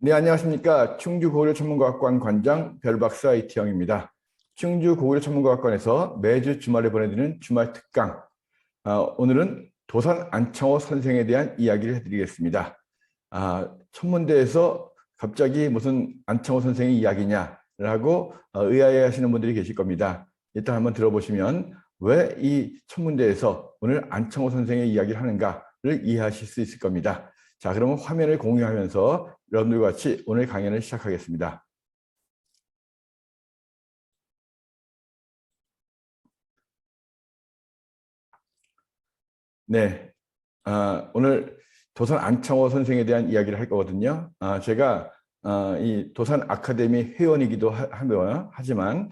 네, 안녕하십니까. 충주고구려천문과학관 관장 별박사 이태영입니다. 충주고구려천문과학관에서 매주 주말에 보내드리는 주말 특강. 오늘은 도산 안창호 선생에 대한 이야기를 해드리겠습니다. 천문대에서 갑자기 무슨 안창호 선생의 이야기냐라고 의아해하시는 분들이 계실 겁니다. 일단 한번 들어보시면 왜 이 천문대에서 오늘 안창호 선생의 이야기를 하는가를 이해하실 수 있을 겁니다. 자, 그러면 화면을 공유하면서 여러분들과 같이 오늘 강연을 시작하겠습니다. 네, 오늘 도산 안창호 선생에 대한 이야기를 할 거거든요. 제가 이 도산 아카데미 회원이기도 하지만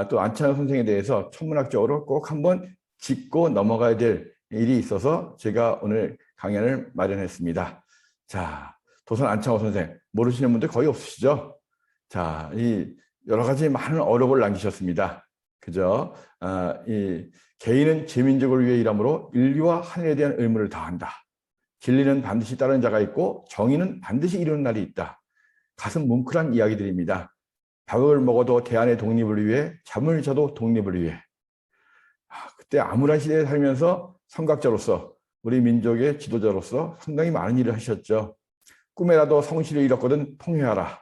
또 안창호 선생에 대해서 천문학적으로 꼭 한번 짚고 넘어가야 될 일이 있어서 제가 오늘 강연을 마련했습니다. 자, 도산 안창호 선생 모르시는 분들 거의 없으시죠? 자, 이 여러 가지 많은 어록을 남기셨습니다. 그죠? 이 개인은 제민족을 위해 일함으로 인류와 하늘에 대한 의무를 다한다. 진리는 반드시 따르는 자가 있고 정의는 반드시 이루는 날이 있다. 가슴 뭉클한 이야기들입니다. 밥을 먹어도 대안의 독립을 위해, 잠을 자도 독립을 위해. 그때 암울한 시대에 살면서 선각자로서 우리 민족의 지도자로서 상당히 많은 일을 하셨죠. 꿈에라도 성실을 잃었거든 통회하라.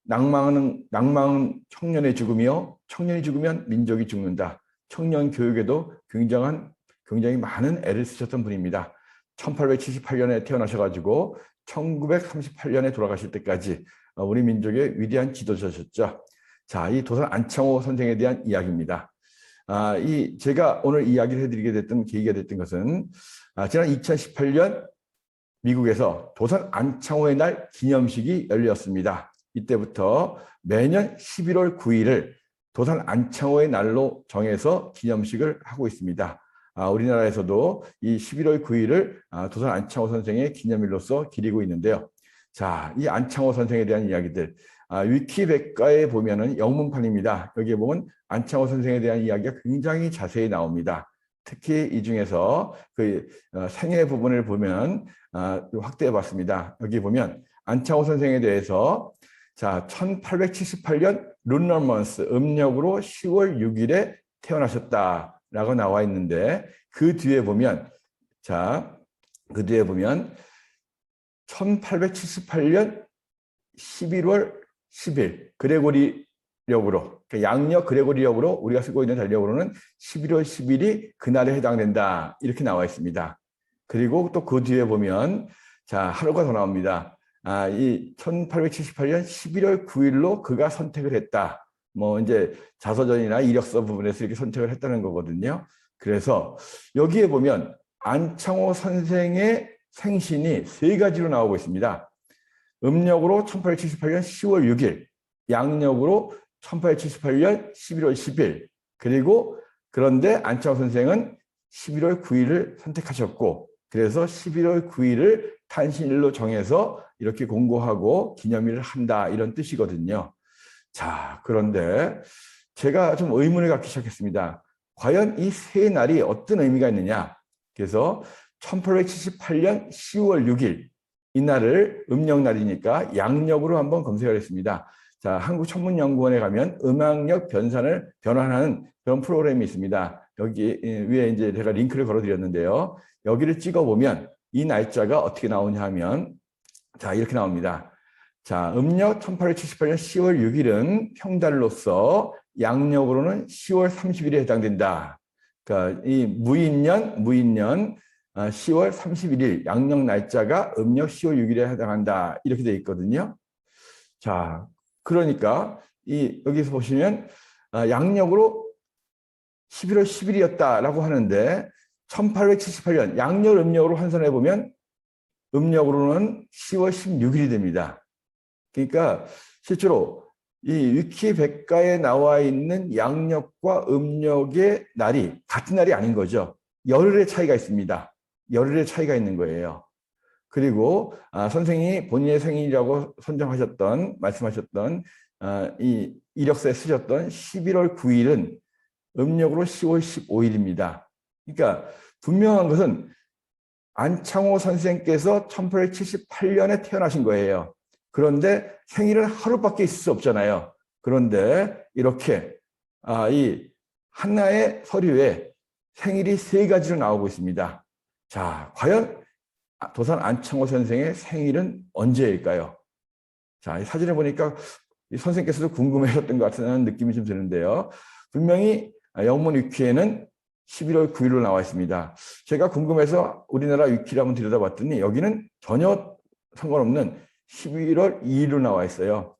낭망은 청년의 죽음이요. 청년이 죽으면 민족이 죽는다. 청년 교육에도 굉장히 많은 애를 쓰셨던 분입니다. 1878년에 태어나셔가지고 1938년에 돌아가실 때까지 우리 민족의 위대한 지도자셨죠. 자, 이 도산 안창호 선생에 대한 이야기입니다. 제가 오늘 이야기를 해드리게 됐던 계기가 됐던 것은 지난 2018년 미국에서 도산 안창호의 날 기념식이 열렸습니다. 이때부터 매년 11월 9일을 도산 안창호의 날로 정해서 기념식을 하고 있습니다. 우리나라에서도 이 11월 9일을 도산 안창호 선생의 기념일로서 기리고 있는데요. 자, 이 안창호 선생에 대한 이야기들. 위키백과에 보면은 영문판입니다. 여기에 보면 안창호 선생에 대한 이야기가 굉장히 자세히 나옵니다. 특히 이 중에서 그 생애 부분을 보면 확대해 봤습니다. 여기 보면 안창호 선생에 대해서 자, 1878년 룬너먼스 음력으로 10월 6일에 태어나셨다라고 나와 있는데 그 뒤에 보면 1878년 11월 10일 그레고리력으로 그러니까 양력 그레고리력으로 우리가 쓰고 있는 달력으로는 11월 10일이 그날에 해당된다 이렇게 나와 있습니다. 그리고 또 그 뒤에 보면 자 하루가 더 나옵니다. 이 1878년 11월 9일로 그가 선택을 했다. 뭐 이제 자서전이나 이력서 부분에서 이렇게 선택을 했다는 거거든요. 그래서 여기에 보면 안창호 선생의 생신이 세 가지로 나오고 있습니다. 음력으로 1878년 10월 6일, 양력으로 1878년 11월 10일, 그리고 그런데 안창호 선생은 11월 9일을 선택하셨고 그래서 11월 9일을 탄신일로 정해서 이렇게 공고하고 기념일을 한다 이런 뜻이거든요. 자, 그런데 제가 좀 의문을 갖기 시작했습니다. 과연 이 세 날이 어떤 의미가 있느냐? 그래서 1878년 10월 6일 이날을 음력날이니까 양력으로 한번 검색을 했습니다. 자, 한국천문연구원에 가면 음악력 변산을 변환하는 그런 프로그램이 있습니다. 여기 위에 이제 제가 링크를 걸어드렸는데요. 여기를 찍어보면 이 날짜가 어떻게 나오냐 하면 자, 이렇게 나옵니다. 자, 음력 1878년 10월 6일은 평달로서 양력으로는 10월 30일에 해당된다. 그러니까 이 무인년 10월 31일 양력 날짜가 음력 10월 6일에 해당한다. 이렇게 되어 있거든요. 자, 그러니까 여기서 보시면 양력으로 11월 10일이었다라고 하는데 1878년 양력 음력으로 환산해 보면 음력으로는 10월 16일이 됩니다. 그러니까 실제로 이 위키백과에 나와 있는 양력과 음력의 날이 같은 날이 아닌 거죠. 열흘의 차이가 있습니다. 열흘의 차이가 있는 거예요. 그리고 선생님이 본인의 생일이라고 말씀하셨던 이 이력서에 쓰셨던 11월 9일은 음력으로 10월 15일입니다. 그러니까 분명한 것은 안창호 선생께서 1878년에 태어나신 거예요. 그런데 생일은 하루밖에 있을 수 없잖아요. 그런데 이렇게 이 하나의 서류에 생일이 3가지로 나오고 있습니다. 자, 과연 도산 안창호 선생의 생일은 언제일까요? 자, 이 사진을 보니까 이 선생님께서도 궁금해하셨던 것 같은 느낌이 좀 드는데요. 분명히 영문 위키에는 11월 9일로 나와 있습니다. 제가 궁금해서 우리나라 위키를 한번 들여다봤더니 여기는 전혀 상관없는 11월 2일로 나와 있어요.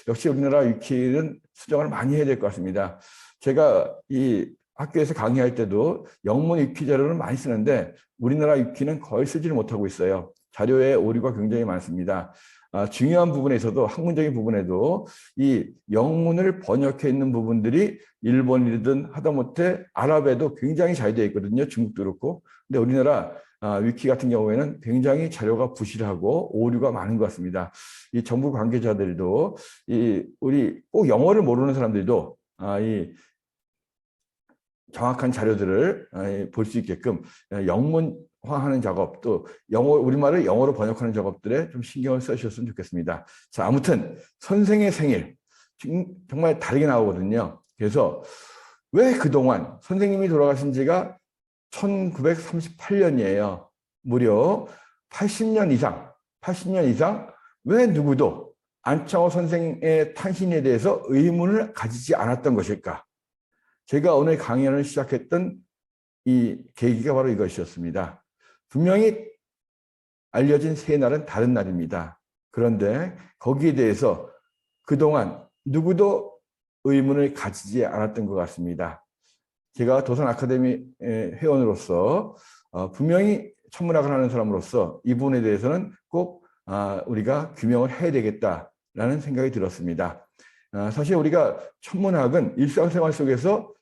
역시 우리나라 위키는 수정을 많이 해야 될 것 같습니다. 제가 이 학교에서 강의할 때도 영문 위키 자료를 많이 쓰는데 우리나라 위키는 거의 쓰지를 못하고 있어요. 자료에 오류가 굉장히 많습니다. 중요한 부분에서도 학문적인 부분에도 이 영문을 번역해 있는 부분들이 일본이든 하다못해 아랍에도 굉장히 잘 되어 있거든요. 중국도 그렇고. 근데 우리나라 위키 같은 경우에는 굉장히 자료가 부실하고 오류가 많은 것 같습니다. 이 정부 관계자들도 우리 꼭 영어를 모르는 사람들도 이 정확한 자료들을 볼 수 있게끔 영문화하는 작업, 또 우리말을 영어로 번역하는 작업들에 좀 신경을 써주셨으면 좋겠습니다. 자, 아무튼 선생의 생일 정말 다르게 나오거든요. 그래서 왜 그동안 선생님이 돌아가신 지가 1938년이에요. 무려 80년 이상 왜 누구도 안창호 선생의 탄신에 대해서 의문을 가지지 않았던 것일까? 제가 오늘 강연을 시작했던 이 계기가 바로 이것이었습니다. 분명히 알려진 세 날은 다른 날입니다. 그런데 거기에 대해서 그동안 누구도 의문을 가지지 않았던 것 같습니다. 제가 도산 아카데미 회원으로서 분명히 천문학을 하는 사람으로서 이 부분에 대해서는 꼭 우리가 규명을 해야 되겠다라는 생각이 들었습니다. 사실 우리가 천문학은 일상생활 속에서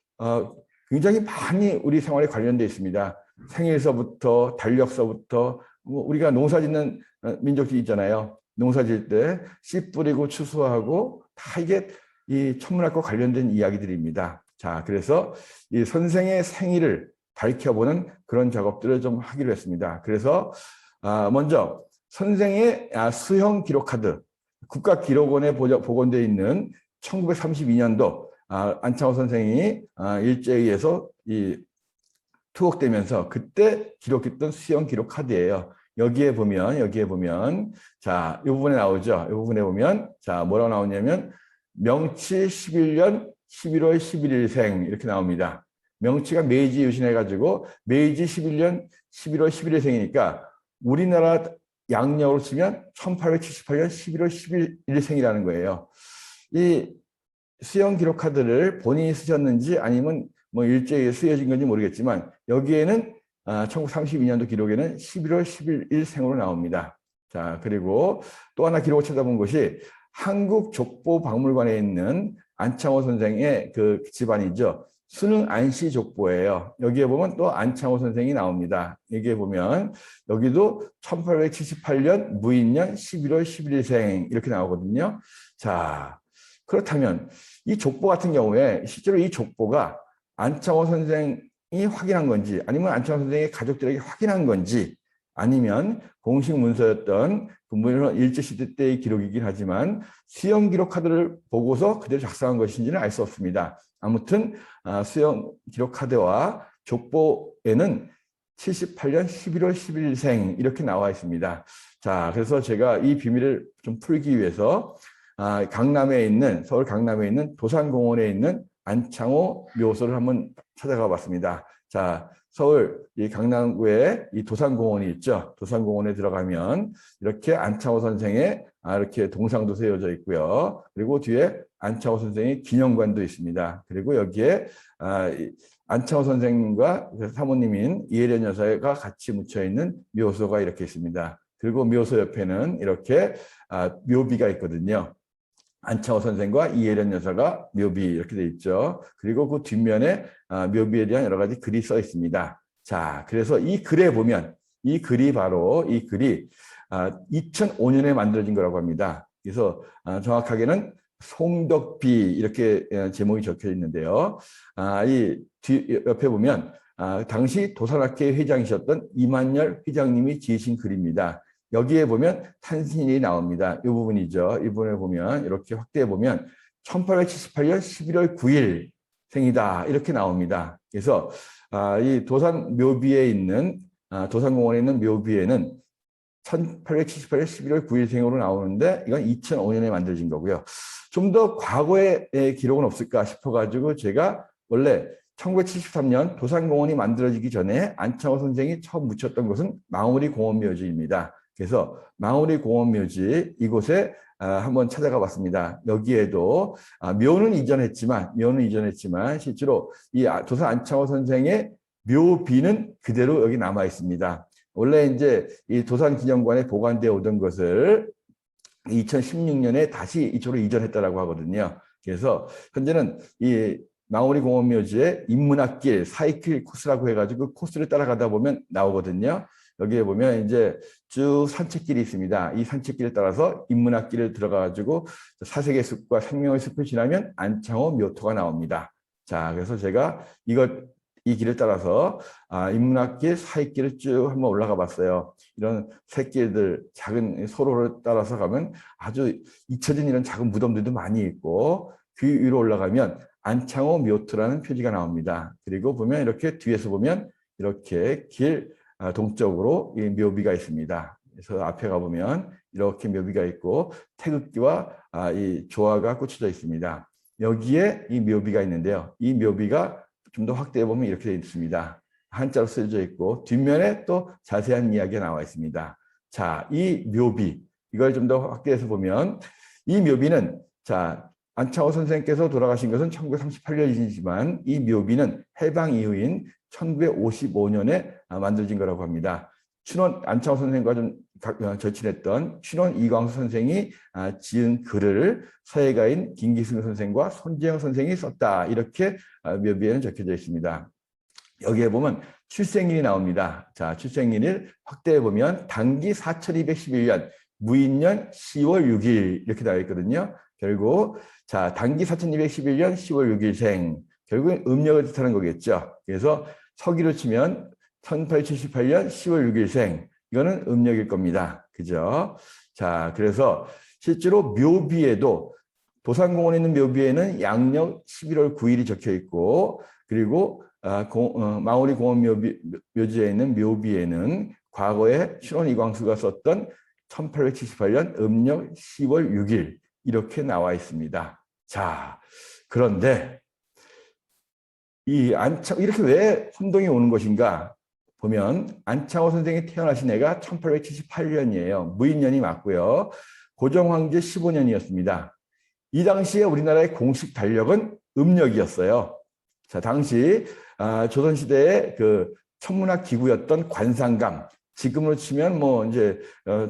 굉장히 많이 우리 생활에 관련되어 있습니다. 생일서부터 달력서부터 우리가 농사 짓는 민족들이 있잖아요. 농사 지을 때 씨 뿌리고 추수하고 다 이게 이 천문학과 관련된 이야기들입니다. 자, 그래서 이 선생의 생일을 밝혀보는 그런 작업들을 좀 하기로 했습니다. 그래서 먼저 선생의 수형 기록 카드, 국가기록원에 복원되어 있는 1932년도 안창호 선생이 일제의에서 투옥되면서 그때 기록했던 수형 기록 카드예요. 여기에 보면 자, 이 부분에 나오죠. 이 부분에 보면 자, 뭐라고 나오냐면 명치 11년 11월 11일생 이렇게 나옵니다. 명치가 메이지 유신해 가지고 메이지 11년 11월 11일생이니까 우리나라 양력으로 치면 1878년 11월 11일생이라는 거예요. 이 수형 기록 카드를 본인이 쓰셨는지 아니면 뭐 일제에 쓰여진 건지 모르겠지만 여기에는 1932년도 기록에는 11월 11일생으로 나옵니다. 자, 그리고 또 하나 기록을 찾아본 것이 한국족보박물관에 있는 안창호 선생의 그 집안이죠. 수능 안씨 족보예요. 여기에 보면 또 안창호 선생이 나옵니다. 여기에 보면 여기도 1878년 무인년 11월 11일생 이렇게 나오거든요. 자, 그렇다면 이 족보 같은 경우에 실제로 이 족보가 안창호 선생이 확인한 건지 아니면 안창호 선생의 가족들에게 확인한 건지 아니면 공식 문서였던 물론 일제시대 때의 기록이긴 하지만 수형 기록 카드를 보고서 그대로 작성한 것인지는 알 수 없습니다. 아무튼 수형 기록 카드와 족보에는 78년 11월 11일생 이렇게 나와 있습니다. 자, 그래서 제가 이 비밀을 좀 풀기 위해서 강남에 있는 서울 강남에 있는 도산공원에 있는 안창호 묘소를 한번 찾아가 봤습니다. 자, 서울 이 강남구에 이 도산공원이 있죠. 도산공원에 들어가면 이렇게 안창호 선생의 이렇게 동상도 세워져 있고요. 그리고 뒤에 안창호 선생의 기념관도 있습니다. 그리고 여기에 안창호 선생님과 사모님인 이혜련 여사가 같이 묻혀 있는 묘소가 이렇게 있습니다. 그리고 묘소 옆에는 이렇게 묘비가 있거든요. 안창호 선생과 이혜련 여사가 묘비 이렇게 돼 있죠. 그리고 그 뒷면에 묘비에 대한 여러 가지 글이 써 있습니다. 자, 그래서 이 글에 보면 이 글이 2005년에 만들어진 거라고 합니다. 그래서 정확하게는 송덕비 이렇게 제목이 적혀 있는데요. 옆에 보면 당시 도산학회 회장이셨던 이만열 회장님이 지으신 글입니다. 여기에 보면 탄신일이 나옵니다. 이 부분이죠. 이 부분에 보면 이렇게 확대해 보면 1878년 11월 9일 생이다 이렇게 나옵니다. 그래서 이 도산 묘비에 있는 도산공원에 있는 묘비에는 1878년 11월 9일 생으로 나오는데 이건 2005년에 만들어진 거고요. 좀 더 과거의 기록은 없을까 싶어가지고 제가 원래 1973년 도산공원이 만들어지기 전에 안창호 선생이 처음 묻혔던 곳은 망우리 공원묘지입니다. 그래서 망우리 공원묘지 이곳에 한번 찾아가 봤습니다. 여기에도 묘는 이전했지만 실제로 이 도산 안창호 선생의 묘비는 그대로 여기 남아 있습니다. 원래 이제 이 도산기념관에 보관되어 오던 것을 2016년에 다시 이쪽으로 이전했다라고 하거든요. 그래서 현재는 이 망우리 공원묘지에 인문학길, 사이클 코스라고 해가지고 코스를 따라가다 보면 나오거든요. 여기에 보면 이제 쭉 산책길이 있습니다. 이 산책길을 따라서 인문학길을 들어가가지고 사색의 숲과 생명의 숲을 지나면 안창호 묘토가 나옵니다. 자, 그래서 제가 이 길을 따라서 인문학길, 사익길을 쭉 한번 올라가 봤어요. 이런 샛길들, 작은 소로를 따라서 가면 아주 잊혀진 이런 작은 무덤들도 많이 있고 그 위로 올라가면 안창호 묘토라는 표지가 나옵니다. 그리고 보면 이렇게 뒤에서 보면 이렇게 길 동쪽으로 이 묘비가 있습니다. 그래서 앞에 가보면 이렇게 묘비가 있고 태극기와 이 조화가 꽂혀져 있습니다. 여기에 이 묘비가 있는데요. 이 묘비가 좀 더 확대해 보면 이렇게 되어 있습니다. 한자로 쓰여져 있고 뒷면에 또 자세한 이야기가 나와 있습니다. 자, 이 묘비 이걸 좀 더 확대해서 보면 이 묘비는 자 안창호 선생께서 돌아가신 것은 1938년이지만 이 묘비는 해방 이후인 1955년에 만들어진 거라고 합니다. 안창호 선생과 좀 절친했던 춘원 이광수 선생이 지은 글을 서예가인 김기승 선생과 손재영 선생이 썼다. 이렇게 묘비에는 적혀져 있습니다. 여기에 보면 출생일이 나옵니다. 자, 출생일을 확대해 보면 당기 4211년 무인년 10월 6일 이렇게 나와 있거든요. 결국 자 당기 4211년 10월 6일생 결국은 음력을 뜻하는 거겠죠. 그래서 서기로 치면 1878년 10월 6일생 이거는 음력일 겁니다. 그죠? 자, 그래서 실제로 묘비에도 도산공원에 있는 묘비에는 양력 11월 9일이 적혀 있고 그리고 망우리 공원 묘지에 있는 묘비에는 과거에 춘원 이광수가 썼던 1878년 음력 10월 6일 이렇게 나와 있습니다. 자, 그런데 이렇게 왜 혼동이 오는 것인가 보면 안창호 선생이 태어나신 해가 1878년이에요. 무인년이 맞고요. 고종황제 15년이었습니다. 이 당시에 우리나라의 공식 달력은 음력이었어요. 자, 당시 조선시대의 그 천문학 기구였던 관상감, 지금으로 치면 뭐 이제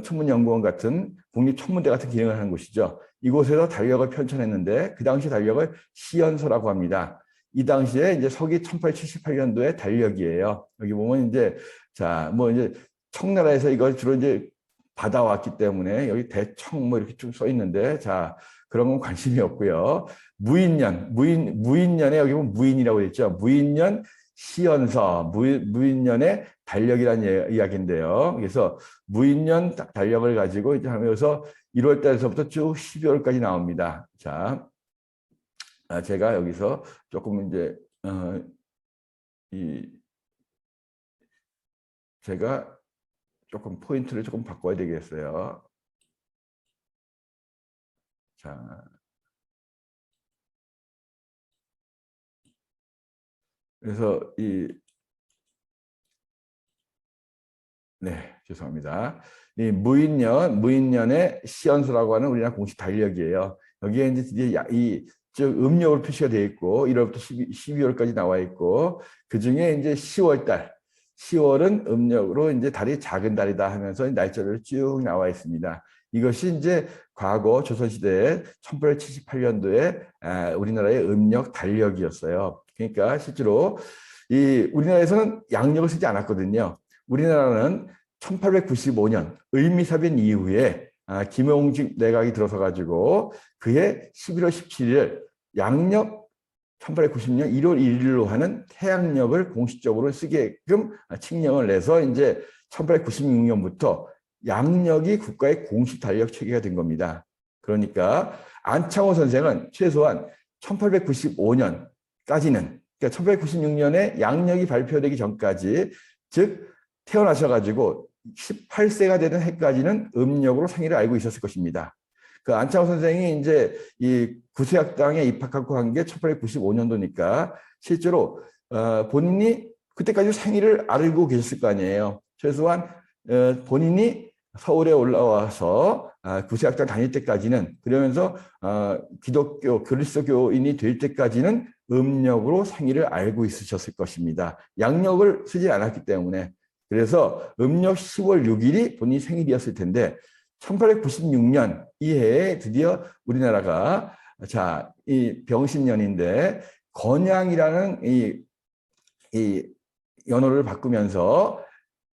천문연구원 같은 국립천문대 같은 기능을 하는 곳이죠. 이곳에서 달력을 편찬했는데 그 당시 달력을 시연서라고 합니다. 이 당시에 이제 서기 1878년도의 달력이에요. 여기 보면 이제 자, 뭐 이제 청나라에서 이걸 주로 이제 받아왔기 때문에 여기 대청 뭐 이렇게 쭉 써 있는데 자, 그런 건 관심이 없고요. 무인년에 여기 보면 무인이라고 있죠. 무인년 시연서, 무인년의 달력이라는 이야기인데요. 그래서 무인년 달력을 가지고 이제 하면서 1월 달에서부터 쭉 12월까지 나옵니다. 자, 제가 여기서 조금 이제 제가 조금 포인트를 조금 바꿔야 되겠어요. 자, 그래서 네, 죄송합니다. 이 무인년의 시연서라고 하는 우리나라 공식 달력이에요. 여기에 이제 드디어 즉 음력으로 표시가 되어 있고 1월부터 12월까지 나와 있고 그 중에 이제 10월은 음력으로 이제 달이 작은 달이다 하면서 날짜를 쭉 나와 있습니다. 이것이 이제 과거 조선시대에 1878년도에 우리나라의 음력 달력이었어요. 그러니까 실제로 우리나라에서는 양력을 쓰지 않았거든요. 우리나라는 1895년 을미사변 이후에 김용직 내각이 들어서 가지고 그해 11월 17일 양력 1890년 1월 1일로 하는 태양력을 공식적으로 쓰게끔 칙령을 내서 이제 1896년부터 양력이 국가의 공식 달력 체계가 된 겁니다. 그러니까 안창호 선생은 최소한 1895년까지는, 그러니까 1896년에 양력이 발표되기 전까지, 즉 태어나셔가지고 18세가 되는 해까지는 음력으로 생일을 알고 있었을 것입니다. 그 안창호 선생이 이제 이 구세학당에 입학하고 한 게 1895년도니까 실제로 본인이 그때까지 생일을 알고 계셨을 거 아니에요. 최소한 본인이 서울에 올라와서 구세학당 다닐 때까지는, 그러면서 기독교 그리스도교인이 될 때까지는 음력으로 생일을 알고 있으셨을 것입니다. 양력을 쓰지 않았기 때문에. 그래서 음력 10월 6일이 본인 생일이었을 텐데 1896년 이 해에 드디어 우리나라가 이 병신년인데 건양이라는 이 연호를 바꾸면서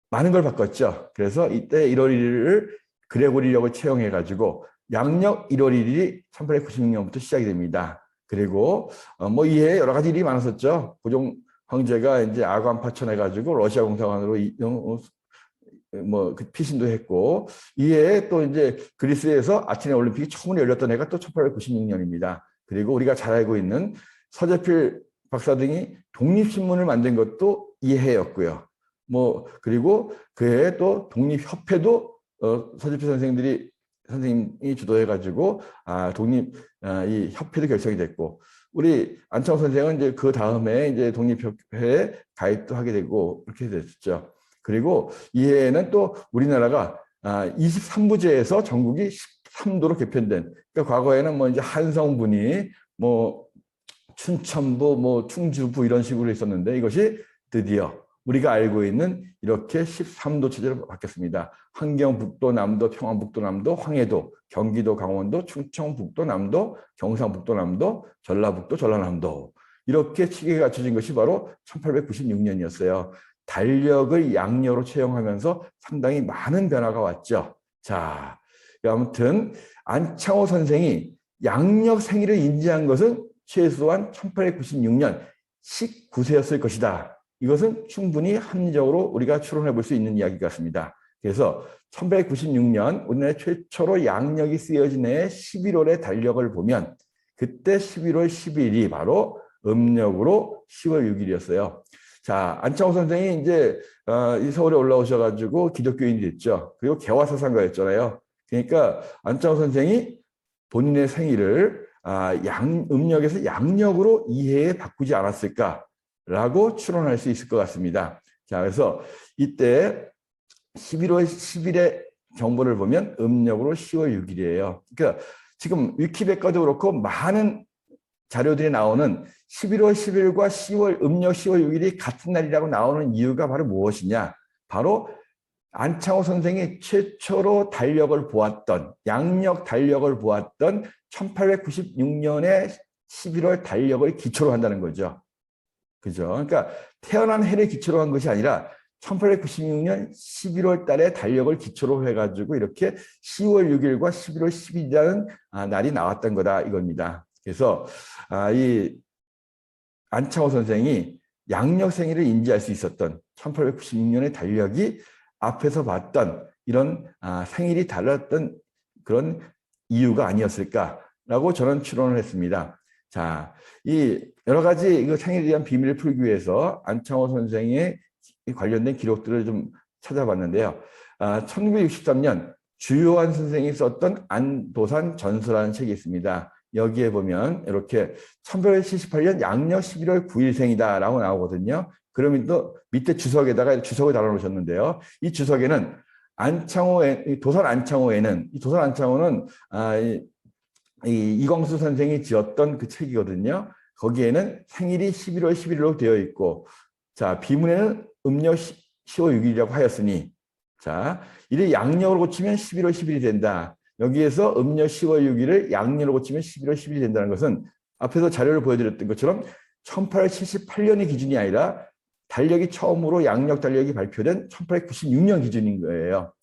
많은 걸 바꿨죠. 그래서 이때 1월 1일을 그레고리력을 채용해가지고 양력 1월 1일이 1896년부터 시작이 됩니다. 그리고 뭐 이해에 여러 가지 일이 많았었죠. 고종 황제가 이제 아관 파천해가지고 러시아 공사관으로 그 피신도 했고, 이해에 또 이제 그리스에서 아테네 올림픽이 처음으로 열렸던 해가 또 1896년입니다. 그리고 우리가 잘 알고 있는 서재필 박사 등이 독립신문을 만든 것도 이해였고요. 그리고 그 해에 또 독립협회도 서재필 선생님이 주도해가지고 이 협회도 결성이 됐고, 우리 안창호 선생은 이제 그 다음에 이제 독립협회에 가입도 하게 되고 그렇게 됐죠. 그리고 이 해에는 또 우리나라가 23부제에서 전국이 13도로 개편된, 그러니까 과거에는 이제 한성분이 춘천부, 충주부 이런 식으로 있었는데 이것이 드디어 우리가 알고 있는 이렇게 13도 체제로 바뀌었습니다. 환경북도, 남도, 평안북도, 남도, 황해도, 경기도, 강원도, 충청북도, 남도, 경상북도, 남도, 전라북도, 전라남도, 이렇게 체계가 갖춰진 것이 바로 1896년이었어요. 달력을 양력으로 채용하면서 상당히 많은 변화가 왔죠. 자, 아무튼 안창호 선생이 양력 생일을 인지한 것은 최소한 1896년 19세였을 것이다. 이것은 충분히 합리적으로 우리가 추론해 볼 수 있는 이야기 같습니다. 그래서 1896년 우리나라 최초로 양력이 쓰여진 해 11월의 달력을 보면 그때 11월 10일이 바로 음력으로 10월 6일이었어요. 자, 안창호 선생이 이제 서울에 올라오셔가지고 기독교인이 됐죠. 그리고 개화사상가였잖아요. 그러니까 안창호 선생이 본인의 생일을 음력에서 양력으로 이해에 바꾸지 않았을까라고 추론할 수 있을 것 같습니다. 자, 그래서 이때 11월 10일의 정보를 보면 음력으로 10월 6일이에요. 그러니까 지금 위키백과도 그렇고 많은 자료들이 나오는 11월 10일과 음력 10월 6일이 같은 날이라고 나오는 이유가 바로 무엇이냐? 바로 안창호 선생이 최초로 달력을 보았던, 양력 달력을 보았던 1896년의 11월 달력을 기초로 한다는 거죠. 그죠? 그러니까 태어난 해를 기초로 한 것이 아니라 1896년 11월 달에 달력을 기초로 해가지고 이렇게 10월 6일과 11월 10일이라는 날이 나왔던 거다 이겁니다. 그래서 이 안창호 선생이 양력 생일을 인지할 수 있었던 1896년의 달력이 앞에서 봤던 이런 생일이 달랐던 그런 이유가 아니었을까라고 저는 추론을 했습니다. 자, 이 여러 가지 생일에 대한 비밀을 풀기 위해서 안창호 선생의 관련된 기록들을 좀 찾아봤는데요. 1963년 주요한 선생이 썼던 안도산 전서라는 책이 있습니다. 여기에 보면 이렇게 1878년 양력 11월 9일생이다라고 나오거든요. 그러면 또 밑에 주석에다가 주석을 달아놓으셨는데요. 이 주석에는 도산 안창호에는, 이 도산 안창호는 이광수 선생이 지었던 그 책이거든요. 거기에는 생일이 11월 11일로 되어 있고, 자, 비문에는 음력 10월 6일이라고 하였으니, 자, 이를 양력으로 고치면 11월 10일이 된다. 여기에서 음력 10월 6일을 양력으로 고치면 11월 10일이 된다는 것은 앞에서 자료를 보여드렸던 것처럼 1878년이 기준이 아니라 달력이 처음으로 양력 달력이 발표된 1896년 기준인 거예요.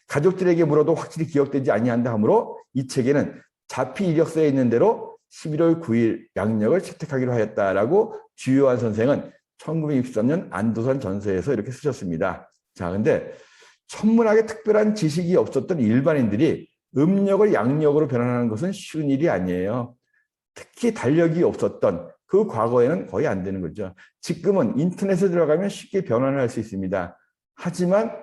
가족들에게 물어도 확실히 기억되지 아니한다 하므로 이 책에는 자피 이력서에 있는 대로 11월 9일 양력을 채택하기로 하였다라고 주요한 선생은 1963년 안도산 전서에서 이렇게 쓰셨습니다. 자, 근데 천문학에 특별한 지식이 없었던 일반인들이 음력을 양력으로 변환하는 것은 쉬운 일이 아니에요. 특히 달력이 없었던 그 과거에는 거의 안 되는 거죠. 지금은 인터넷에 들어가면 쉽게 변환을 할 수 있습니다. 하지만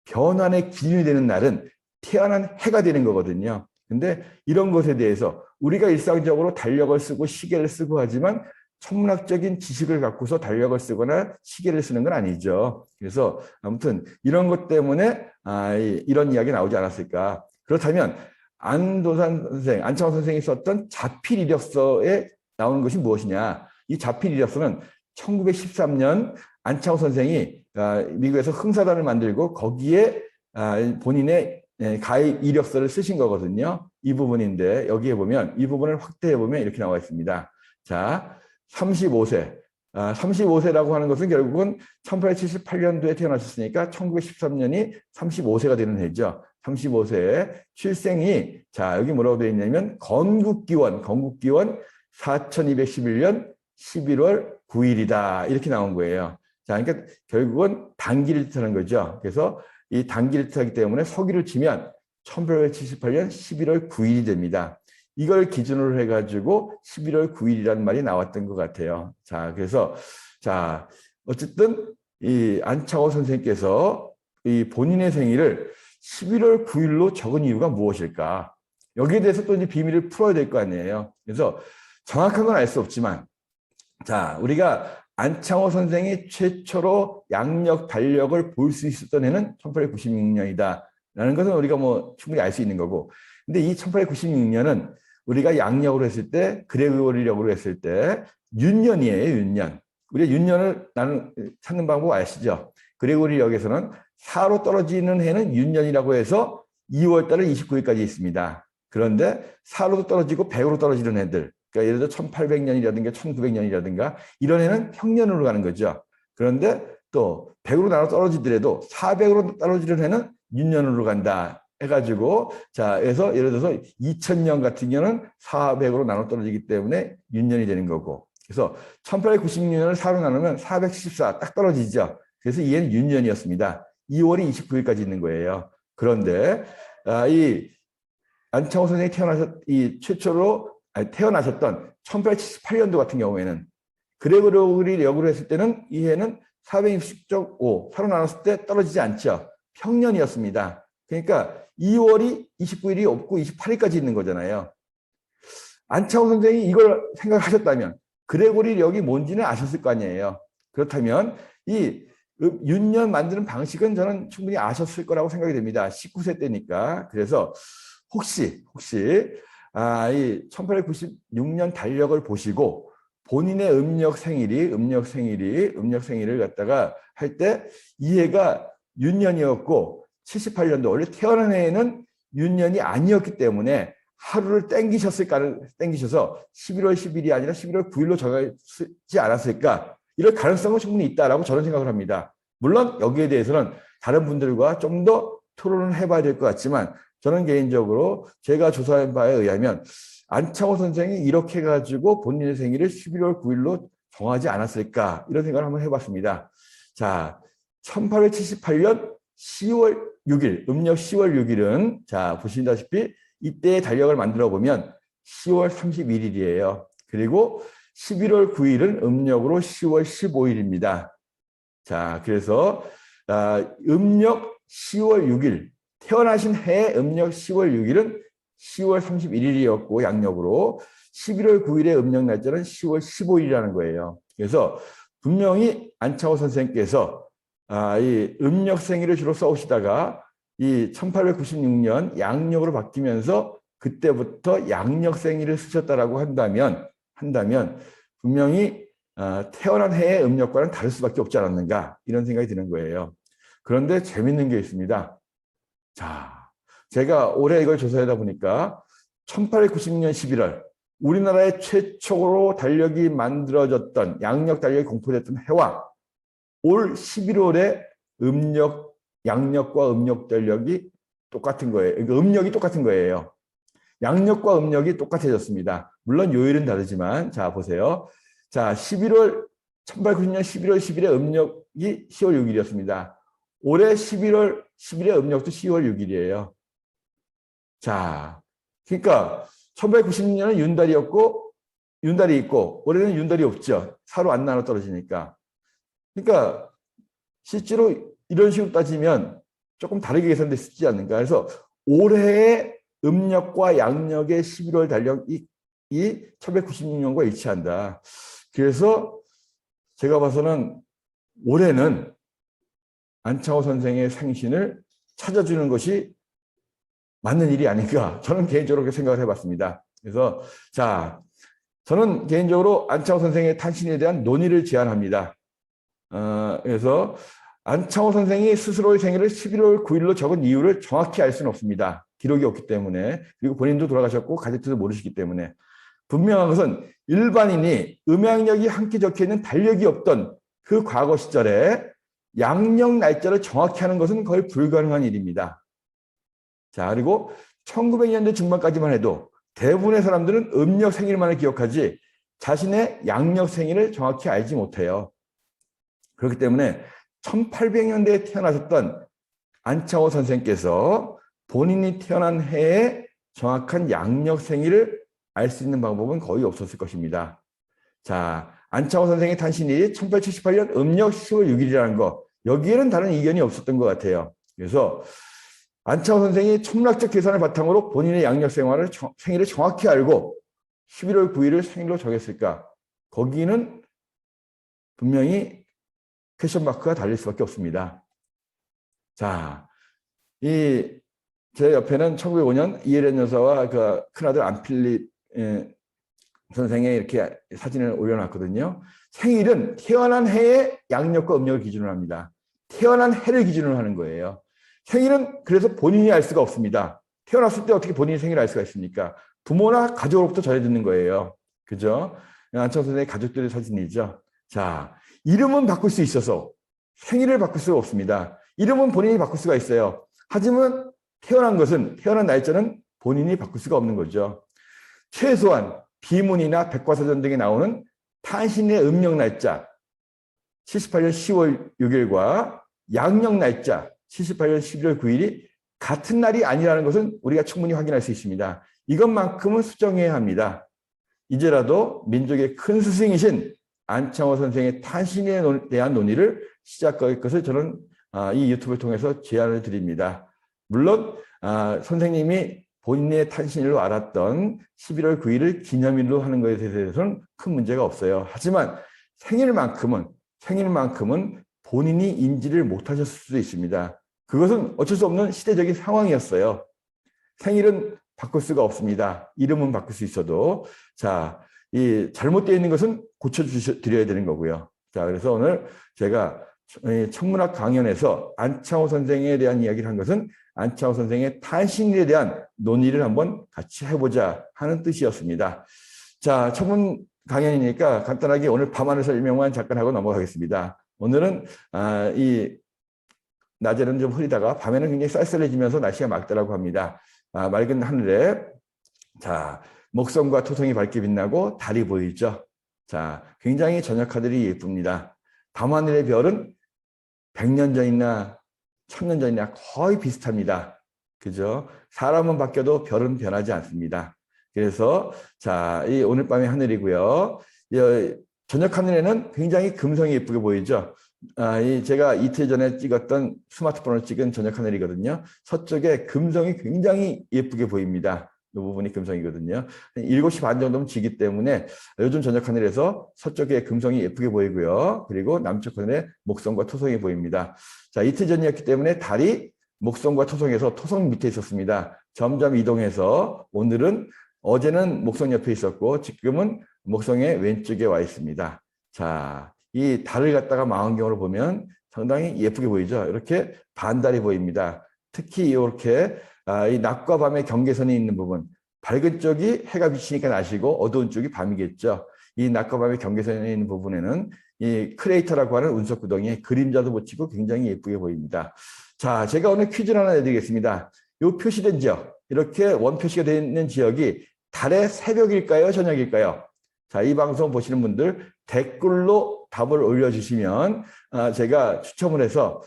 변환의 기준이 되는 날은 태어난 해가 되는 거거든요. 근데 이런 것에 대해서 우리가 일상적으로 달력을 쓰고 시계를 쓰고 하지만 천문학적인 지식을 갖고서 달력을 쓰거나 시계를 쓰는 건 아니죠. 그래서 아무튼 이런 것 때문에 이런 이야기 나오지 않았을까. 그렇다면 안도산 선생, 안창호 선생이 썼던 자필 이력서에 나오는 것이 무엇이냐. 이 자필 이력서는 1913년 안창호 선생이 미국에서 흥사단을 만들고 거기에 본인의 가입 이력서를 쓰신 거거든요. 이 부분인데 여기에 보면 이 부분을 확대해 보면 이렇게 나와 있습니다. 자, 35세. 35세라고 하는 것은 결국은 1878년도에 태어나셨으니까 1913년이 35세가 되는 해죠. 35세 출생이 자 여기 뭐라고 되어 있냐면 건국기원 4211년 11월 9일이다 이렇게 나온 거예요. 자, 그러니까 결국은 단기를 뜻하는 거죠. 그래서 이 단기를 뜻하기 때문에 서기를 치면 1878년 11월 9일이 됩니다. 이걸 기준으로 해가지고 11월 9일이라는 말이 나왔던 것 같아요. 자, 그래서 자 어쨌든 이 안창호 선생님께서 이 본인의 생일을 11월 9일로 적은 이유가 무엇일까? 여기에 대해서 또 이제 비밀을 풀어야 될 거 아니에요. 그래서 정확한 건 알 수 없지만, 자, 우리가 안창호 선생이 최초로 양력, 달력을 볼 수 있었던 해는 1896년이다. 라는 것은 우리가 뭐 충분히 알 수 있는 거고. 근데 이 1896년은 우리가 양력으로 했을 때, 그레고리력으로 했을 때, 윤년이에요, 윤년. 우리가 윤년을 찾는 방법 아시죠? 그레고리력에서는 4로 떨어지는 해는 윤년이라고 해서 2월 달에 29일까지 있습니다. 그런데 4로도 떨어지고 100으로 떨어지는 해들, 그러니까 예를 들어 1800년이라든가 1900년이라든가 이런 해는 평년으로 가는 거죠. 그런데 또 100으로 나눠 떨어지더라도 400으로 떨어지는 해는 윤년으로 간다 해가지고 자, 그래서 예를 들어서 2000년 같은 경우는 400으로 나눠 떨어지기 때문에 윤년이 되는 거고, 그래서 1896년을 4로 나누면 474 딱 떨어지죠. 그래서 이 해는 윤년이었습니다. 2월이 29일까지 있는 거예요. 그런데 이 안창호 선생이 최초로 태어나셨던 1878년도 같은 경우에는 그레고리력으로 했을 때는 이 해는 460.5 4로 나눴을 때 떨어지지 않죠. 평년이었습니다. 그러니까 2월이 29일이 없고 28일까지 있는 거잖아요. 안창호 선생이 이걸 생각하셨다면 그레고리력이 뭔지는 아셨을 거 아니에요. 그렇다면 이 윤년 만드는 방식은 저는 충분히 아셨을 거라고 생각이 됩니다. 19세 때니까. 그래서 혹시 이 1896년 달력을 보시고 본인의 음력 생일을 갖다가 할 때 이 해가 윤년이었고 78년도 원래 태어난 해에는 윤년이 아니었기 때문에 하루를 땡기셔서 11월 10일이 아니라 11월 9일로 정하지 않았을까, 이럴 가능성은 충분히 있다라고 저는 생각을 합니다. 물론 여기에 대해서는 다른 분들과 좀 더 토론을 해봐야 될 것 같지만 저는 개인적으로 제가 조사한 바에 의하면 안창호 선생이 이렇게 해가지고 본인의 생일을 11월 9일로 정하지 않았을까, 이런 생각을 한번 해봤습니다. 자, 1878년 10월 6일, 음력 10월 6일은 자 보시다시피 이때의 달력을 만들어 보면 10월 31일이에요. 그리고 11월 9일은 음력으로 10월 15일입니다. 자, 그래서 음력 10월 6일, 태어나신 해 음력 10월 6일은 10월 31일이었고 양력으로 11월 9일의 음력 날짜는 10월 15일이라는 거예요. 그래서 분명히 안창호 선생님께서 이 음력 생일을 주로 써오시다가 이 1896년 양력으로 바뀌면서 그때부터 양력 생일을 쓰셨다라고 한다면 분명히 태어난 해의 음력과는 다를 수밖에 없지 않았는가, 이런 생각이 드는 거예요. 그런데 재밌는 게 있습니다. 자, 제가 올해 이걸 조사하다 보니까 1890년 11월 우리나라의 최초로 달력이 만들어졌던, 양력 달력이 공포됐던 해와 올 11월에 양력과 음력 달력이 똑같은 거예요. 그러니까 음력이 똑같은 거예요. 양력과 음력이 똑같아졌습니다. 물론 요일은 다르지만, 자, 보세요. 자, 1890년 11월 10일에 음력이 10월 6일이었습니다. 올해 11월 10일의 음력도 10월 6일이에요. 자, 그러니까 1996년은 윤달이 있고 올해는 윤달이 없죠. 사로 안 나눠 떨어지니까. 그러니까 실제로 이런 식으로 따지면 조금 다르게 계산될 수 있지 않는가. 그래서 올해의 음력과 양력의 11월 달력이 1996년과 일치한다. 그래서 제가 봐서는 올해는 안창호 선생의 생신을 찾아주는 것이 맞는 일이 아닌가. 저는 개인적으로 그렇게 생각을 해봤습니다. 그래서 자, 저는 개인적으로 안창호 선생의 탄신에 대한 논의를 제안합니다. 그래서 안창호 선생이 스스로의 생일을 11월 9일로 적은 이유를 정확히 알 수는 없습니다. 기록이 없기 때문에. 그리고 본인도 돌아가셨고 가족들도 모르시기 때문에. 분명한 것은 일반인이 음양력이 함께 적혀있는 달력이 없던 그 과거 시절에 양력 날짜를 정확히 하는 것은 거의 불가능한 일입니다. 자, 그리고 1900년대 중반까지만 해도 대부분의 사람들은 음력 생일만을 기억하지 자신의 양력 생일을 정확히 알지 못해요. 그렇기 때문에 1800년대에 태어나셨던 안창호 선생께서 본인이 태어난 해에 정확한 양력 생일을 알 수 있는 방법은 거의 없었을 것입니다. 자, 안창호 선생의 탄신일이 1878년 음력 10월 6일이라는 거, 여기에는 다른 이견이 없었던 것 같아요. 그래서 안창호 선생이 천문학적 계산을 바탕으로 본인의 양력 생일을 정확히 알고 11월 9일을 생일로 정했을까? 거기는 분명히 퀘션 마크가 달릴 수밖에 없습니다. 자, 제 옆에는 1905년 이혜련 여사와 그 큰아들 안필립 선생의 이렇게 사진을 올려놨거든요. 생일은 태어난 해의 양력과 음력을 기준으로 합니다. 태어난 해를 기준으로 하는 거예요. 생일은 그래서 본인이 알 수가 없습니다. 태어났을 때 어떻게 본인이 생일을 알 수가 있습니까? 부모나 가족으로부터 전해듣는 거예요. 그죠? 안창호 선생의 가족들의 사진이죠. 자, 이름은 바꿀 수 있어서 생일을 바꿀 수가 없습니다. 이름은 본인이 바꿀 수가 있어요. 하지만 태어난 날짜는 본인이 바꿀 수가 없는 거죠. 최소한 비문이나 백과사전 등에 나오는 탄신의 음력 날짜 78년 10월 6일과 양력 날짜 78년 11월 9일이 같은 날이 아니라는 것은 우리가 충분히 확인할 수 있습니다. 이것만큼은 수정해야 합니다. 이제라도 민족의 큰 스승이신 안창호 선생의 탄신에 대한 논의를 시작할 것을 저는 이 유튜브를 통해서 제안을 드립니다. 물론 선생님이 본인의 탄신일로 알았던 11월 9일을 기념일로 하는 것에 대해서는 큰 문제가 없어요. 하지만 생일만큼은 본인이 인지를 못하셨을 수도 있습니다. 그것은 어쩔 수 없는 시대적인 상황이었어요. 생일은 바꿀 수가 없습니다. 이름은 바꿀 수 있어도. 자, 이 잘못되어 있는 것은 고쳐드려야 되는 거고요. 자, 그래서 오늘 제가 천문학 강연에서 안창호 선생에 대한 이야기를 한 것은 안창호 선생의 탄신일에 대한 논의를 한번 같이 해보자 하는 뜻이었습니다. 자, 천문 강연이니까 간단하게 오늘 밤하늘 설명만 잠깐 하고 넘어가겠습니다. 오늘은 이 낮에는 좀 흐리다가 밤에는 굉장히 쌀쌀해지면서 날씨가 맑다라고 합니다. 맑은 하늘에 자, 목성과 토성이 밝게 빛나고 달이 보이죠. 자, 굉장히 저녁 하늘이 예쁩니다. 밤하늘의 별은 100년 전이나 1000년 전이나 거의 비슷합니다. 그죠? 사람은 바뀌어도 별은 변하지 않습니다. 그래서 자, 이 오늘 밤의 하늘이고요. 저녁 하늘에는 굉장히 금성이 예쁘게 보이죠. 제가 이틀 전에 찍었던 스마트폰으로 찍은 저녁 하늘이거든요. 서쪽에 금성이 굉장히 예쁘게 보입니다. 이 부분이 금성이거든요. 7시 반 정도면 지기 때문에 요즘 저녁 하늘에서 서쪽에 금성이 예쁘게 보이고요. 그리고 남쪽 하늘에 목성과 토성이 보입니다. 자, 이틀 전이었기 때문에 달이 목성과 토성에서 토성 밑에 있었습니다. 점점 이동해서 어제는 목성 옆에 있었고 지금은 목성의 왼쪽에 와 있습니다. 자, 이 달을 갖다가 망원경으로 보면 상당히 예쁘게 보이죠. 이렇게 반달이 보입니다. 특히 이렇게 이 낮과 밤의 경계선이 있는 부분, 밝은 쪽이 해가 비치니까 낮이고 어두운 쪽이 밤이겠죠. 이 낮과 밤의 경계선에 있는 부분에는 이 크레이터라고 하는 운석 구덩이에 그림자도 묻히고 굉장히 예쁘게 보입니다. 자, 제가 오늘 퀴즈를 하나 내드리겠습니다. 이 표시된 지역, 이렇게 원표시가 되어 있는 지역이 달의 새벽일까요? 저녁일까요? 자, 이 방송 보시는 분들 댓글로 답을 올려주시면 제가 추첨을 해서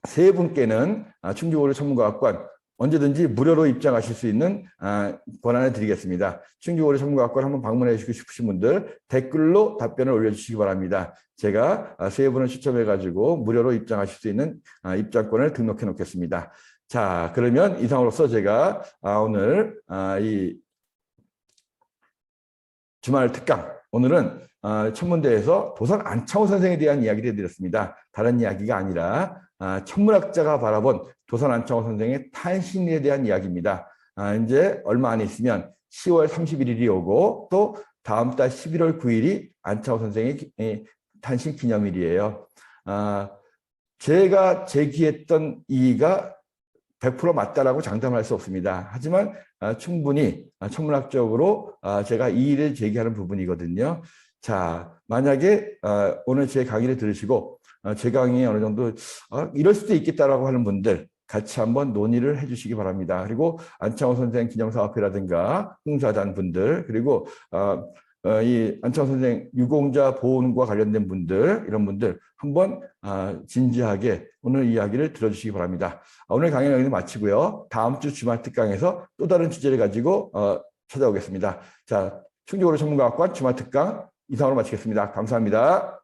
세 분께는 충주고려 천문과학관 언제든지 무료로 입장하실 수 있는 권한을 드리겠습니다. 충주고려 천문과학관 한번 방문해 주시고 싶으신 분들 댓글로 답변을 올려주시기 바랍니다. 제가 세 분을 추첨해가지고 무료로 입장하실 수 있는 입장권을 등록해 놓겠습니다. 자, 그러면 이상으로서 제가 오늘 이 주말 특강, 오늘은 천문대에서 도산 안창호 선생에 대한 이야기를 해드렸습니다. 다른 이야기가 아니라 천문학자가 바라본 도산 안창호 선생의 탄신일에 대한 이야기입니다. 이제 얼마 안 있으면 10월 31일이 오고 또 다음 달 11월 9일이 안창호 선생의 탄신 기념일이에요. 제가 제기했던 이의가 100% 맞다라고 장담할 수 없습니다. 하지만 충분히 천문학적으로 제가 이의를 제기하는 부분이거든요. 자, 만약에 오늘 제 강의를 들으시고 제 강의에 어느 정도 이럴 수도 있겠다라고 하는 분들 같이 한번 논의를 해주시기 바랍니다. 그리고 안창호 선생 기념사업회라든가 홍사단 분들 그리고 이 안창호 선생 유공자 보훈과 관련된 분들 이런 분들 한번 진지하게 오늘 이야기를 들어주시기 바랍니다. 오늘 강의는 여기서 마치고요. 다음 주 주말 특강에서 또 다른 주제를 가지고 찾아오겠습니다. 자, 충주고려 천문과학관 주말 특강 이상으로 마치겠습니다. 감사합니다.